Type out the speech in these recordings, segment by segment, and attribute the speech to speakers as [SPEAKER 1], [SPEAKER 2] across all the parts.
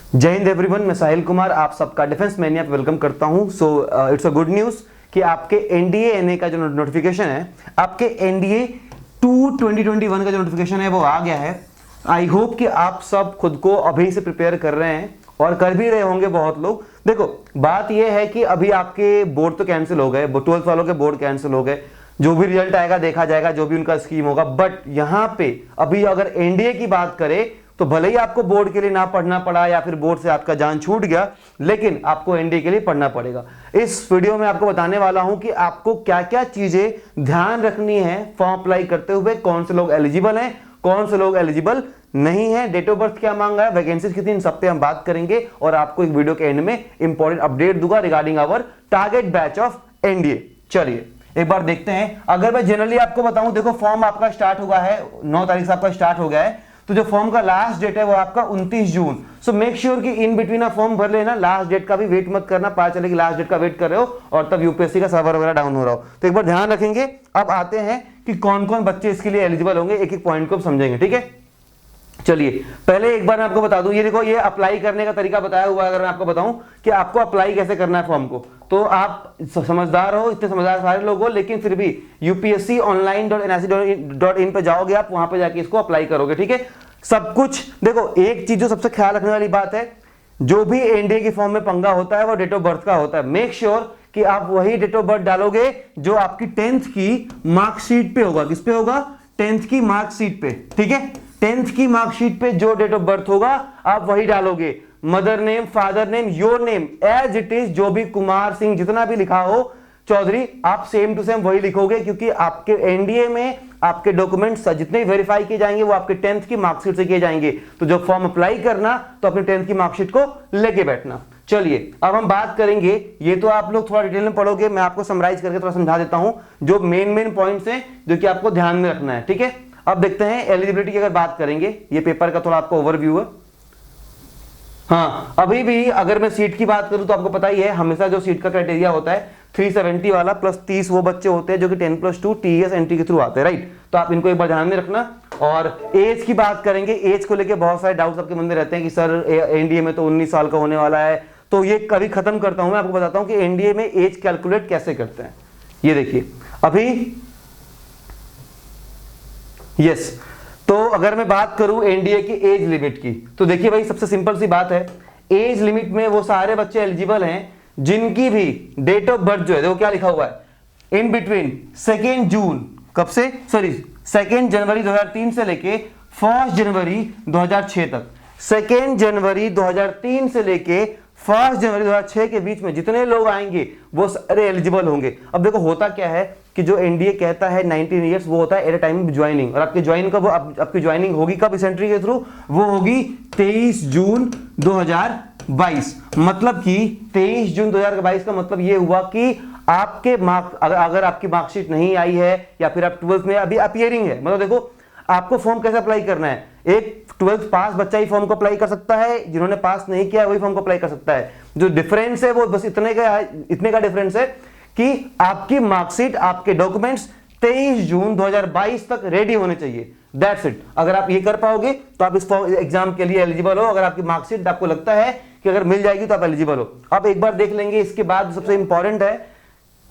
[SPEAKER 1] जय हिंद एवरीवन, मैं साहिल कुमार आप सबका डिफेंस मैनिया पे वेलकम करता हूं। So it's a good news कि आपके एनडीए एनए का जो नोटिफिकेशन है, आपके एनडीए 2 2021 का जो नोटिफिकेशन है वो आ गया है। आई होप कि आप सब खुद को अभी से प्रिपेयर कर रहे हैं और कर भी रहे होंगे बहुत लोग। देखो, बात यह है कि अभी आपके बोर्ड तो कैंसिल हो गए, 12th वालों के बोर्ड कैंसिल हो गए, जो भी रिजल्ट आएगा देखा जाएगा, जो भी उनका स्कीम होगा। बट यहां पे अभी अगर एनडीए की बात करें तो भले ही आपको बोर्ड के लिए ना पढ़ना पड़ा या फिर बोर्ड से आपका जान छूट गया, लेकिन आपको एनडीए के लिए पढ़ना पड़ेगा। इस वीडियो में आपको बताने वाला हूं कि आपको क्या क्या चीजें ध्यान रखनी है फॉर्म अप्लाई करते हुए, कौन से लोग एलिजिबल हैं, कौन से लोग एलिजिबल नहीं है, डेट ऑफ बर्थ क्या मांगा है, वैकेंसीज कितनी, इन सब पे हम बात करेंगे और आपको एक वीडियो के एंड में इंपॉर्टेंट अपडेट दूंगा regarding our target batch of NDA. चलिए एक बार देखते हैं। अगर मैं जनरली आपको बताऊं, देखो फॉर्म आपका स्टार्ट हुआ है 9 तारीख से आपका स्टार्ट हो गया है, तो जो फॉर्म का लास्ट डेट है वो आपका 29 जून। सो मेक श्योर कि इन बिटवीन आप फॉर्म भर लेना, लास्ट डेट का भी वेट मत करना, पता चले कि लास्ट डेट का वेट कर रहे हो और तब यूपीएससी का सर्वर वगैरह डाउन हो रहा हो। तो एक बार ध्यान रखेंगे। अब आते हैं कि कौन कौन बच्चे इसके लिए एलिजिबल होंगे, एक एक पॉइंट को समझेंगे, ठीक है। चलिए पहले एक बार मैं आपको बता दूं, ये देखो, ये अप्लाई करने का तरीका बताया हुआ है। अगर मैं आपको बताऊं कि आपको अप्लाई कैसे करना है फॉर्म को, तो आप समझदार हो, इतने समझदार सारे लोग हो, लेकिन फिर भी upsconline.nic.in पे जाओगे, आप वहां पे जाके इसको अप्लाई करोगे, ठीक है। सब कुछ देखो, एक चीज जो सबसे ख्याल रखने वाली बात है, जो भी एनडीए की फॉर्म में पंगा होता है वो डेट ऑफ बर्थ का होता है। मेक श्योर कि आप वही डेट ऑफ बर्थ डालोगे जो आपकी 10th की मार्कशीट पे होगा। किस पे होगा? 10th की मार्कशीट पे, ठीक है। 10th की मार्कशीट पे जो डेट ऑफ बर्थ होगा आप वही डालोगे। Mother name, father name, your name as it is, जो भी कुमार सिंह जितना भी लिखा हो चौधरी, आप सेम टू सेम वही लिखोगे, क्योंकि आपके एनडीए में आपके डॉक्यूमेंट्स जितने वेरीफाई किए जाएंगे वो आपके 10th की मार्कशीट से किए जाएंगे। तो जब फॉर्म अप्लाई करना तो अपने 10th की मार्कशीट को लेके बैठना। चलिए अब हम बात करेंगे, ये तो आप लोग थोड़ा डिटेल में पढ़ोगे, मैं आपको समराइज करके थोड़ा समझा देता हूं जो मेन पॉइंट्स हैं जो कि आपको ध्यान में रखना है, ठीक है। अब देखते हैं एलिजिबिलिटी की अगर बात करेंगे, ये पेपर का थोड़ा आपको ओवरव्यू है। हाँ, अभी भी अगर मैं सीट की बात करूं तो आपको पता ही है, हमेशा जो सीट का क्राइटेरिया होता है 370 वाला प्लस 30 वो बच्चे होते हैं जो कि 10+2 टीएस एंट्री के थ्रू आते हैं, राइट। तो आप इनको एक बार ध्यान में रखना। और एज की बात करेंगे, एज को लेकर बहुत सारे डाउट्स आपके मन में रहते हैं कि सर एनडीए में तो 19 साल का होने वाला है, तो ये कभी खत्म करता हूं, मैं आपको बताता हूं कि एनडीए में एज कैलकुलेट कैसे करते हैं। ये देखिए अभी, यस, तो अगर मैं बात करूं एनडीए की एज लिमिट की, तो देखिए भाई सबसे सिंपल सी बात है, एज लिमिट में वो सारे बच्चे एलिजिबल हैं जिनकी भी डेट ऑफ बर्थ जो है, देखो क्या लिखा हुआ है, इन बिटवीन 2 जून, कब से, सॉरी 2 जनवरी 2003 से लेके 1 जनवरी 2006 तक, 2 जनवरी 2003 से लेके 1 जनवरी 2006 के बीच में जितने लोग आएंगे वो सारे एलिजिबल होंगे। अब देखो होता क्या है कि जो एनडीए कहता है 19 ईयर्स, वो होता है at a time of joining, और आपकी ज्वाइन कब, आपकी ज्वाइनिंग होगी कब इस एंट्री के थ्रू, वो होगी 23 जून 2022। मतलब कि 23 जून 2022 का मतलब ये हुआ कि आपके अगर आपकी मार्कशीट नहीं आई है या फिर आप 12th में अभी अपीयरिंग है, मतलब देखो आपको फॉर्म कैसे अप्लाई करना है, एक 12th पास बच्चा ही फॉर्म को अप्लाई कर सकता है, जिन्होंने पास नहीं किया वही फॉर्म को अप्लाई कर सकता है। जो डिफरेंस है वो बस इतने का डिफरेंस है कि आपकी मार्कशीट, आपके डॉक्यूमेंट्स 23 जून 2022 तक रेडी होने चाहिए। That's it. अगर आप ये कर पाओगे तो आप इस एग्जाम के लिए एलिजिबल हो। अगर आपकी मार्कशीट आपको लगता है कि अगर मिल जाएगी तो आप एलिजिबल हो। अब एक बार देख लेंगे, इसके बाद सबसे इंपॉर्टेंट है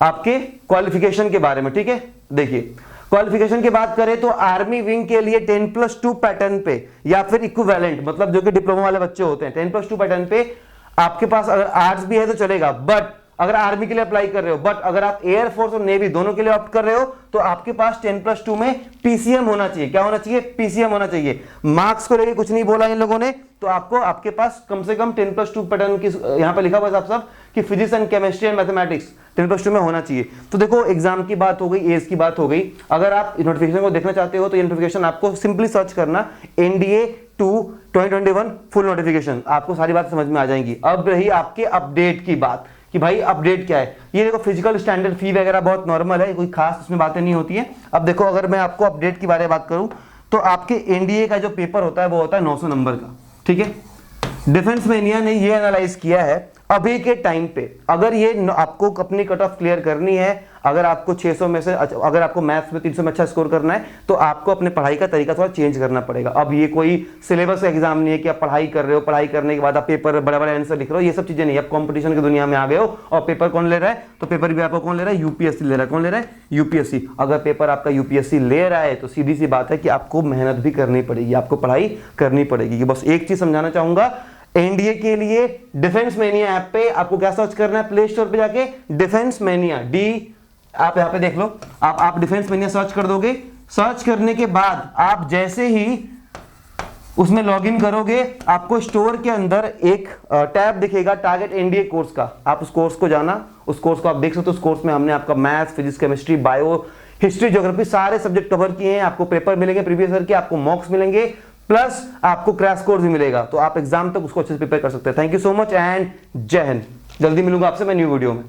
[SPEAKER 1] आपके क्वालिफिकेशन के बारे में, ठीक है। देखिए क्वालिफिकेशन की बात करें तो आर्मी विंग के लिए 10+2 पैटर्न पे या फिर इक्विवेलेंट, मतलब जो कि डिप्लोमा वाले बच्चे होते हैं, 10+2 पैटर्न पे आपके पास अगर आर्ट्स भी है तो चलेगा, बट अगर आर्मी के लिए अप्लाई कर रहे हो, बट अगर आप एयरफोर्स और नेवी दोनों के लिए ऑप्ट कर रहे हो तो आपके पास 10+2 में पीसीएम होना चाहिए। क्या होना चाहिए? पीसीएम होना चाहिए। मार्क्स को लेके कुछ नहीं बोला इन लोगों ने, तो आपको आपके पास कम से कम 10+2 पैटर्न की, यहां पे लिखा हुआ है सब कि physics and chemistry and mathematics 10+2 में होना चाहिए। तो देखो एग्जाम की बात हो गई, एज की बात हो गई। अगर आप नोटिफिकेशन को देखना चाहते हो तो ये नोटिफिकेशन आपको सिंपली सर्च करना एनडीए 2 2021 फुल नोटिफिकेशन, आपको सारी बात समझ में आ जाएंगी। अब रही आपके अपडेट की बात कि भाई अपडेट क्या है। ये देखो फिजिकल स्टैंडर्ड फी वगैरह बहुत नॉर्मल है, कोई खास उसमें बातें नहीं होती है। अब देखो अगर मैं आपको अपडेट के बारे में बात करूं तो आपके एनडीए का जो पेपर होता है वो होता है 900 नंबर का, ठीक है। डिफेंस मैनिया ने ये एनालाइज किया है अभी के टाइम पे, अगर ये आपको अपनी कट ऑफ क्लियर करनी है, अगर आपको 600 में से अगर आपको मैथ्स में 300 में अच्छा स्कोर करना है तो आपको अपने पढ़ाई का तरीका थोड़ा चेंज करना पड़ेगा। अब ये कोई सिलेबस का एग्जाम नहीं है कि आप पढ़ाई कर रहे हो, पढ़ाई करने के बाद आप पेपर बड़े बड़े आंसर लिख रहे हो, ये सब चीजें नहीं। आप कंपटीशन की दुनिया में आ गए हो और पेपर कौन ले रहा है, तो पेपर भी आपको कौन ले रहा है, यूपीएससी ले रहा है। कौन ले रहा है, यूपीएससी। अगर पेपर आपका यूपीएससी ले रहा है तो सीधी सी बात है कि आपको मेहनत भी करनी पड़ेगी, आपको पढ़ाई करनी पड़ेगी। बस एक चीज समझाना चाहूंगा, एनडीए के लिए डिफेंस मेनिया ऐप पे आपको क्या सर्च करना है, प्ले स्टोर पे जाके डिफेंस मेनिया, आप यहां पे देख लो, आप डिफेंस मेनिया सर्च कर दोगे। सर्च करने के बाद आप जैसे ही उसमें लॉगिन करोगे, आपको स्टोर के अंदर एक टैब दिखेगा टारगेट एनडीए कोर्स का। आप उस कोर्स को जाना, उस कोर्स को आप देख सकते हो। उस कोर्स में हमने आपका maths, physics, chemistry, bio, history, geography सारे सब्जेक्ट कवर किए हैं। आपको पेपर मिलेंगे प्रीवियस ईयर के, आपको मॉक्स मिलेंगे, प्लस आपको क्रैश कोर्स भी मिलेगा। तो आप एग्जाम तक उसको अच्छे से प्रिपेयर कर सकते हैं। Thank you so much and जय हिंद। जल्दी मिलूंगा आपसे मैं न्यू वीडियो में।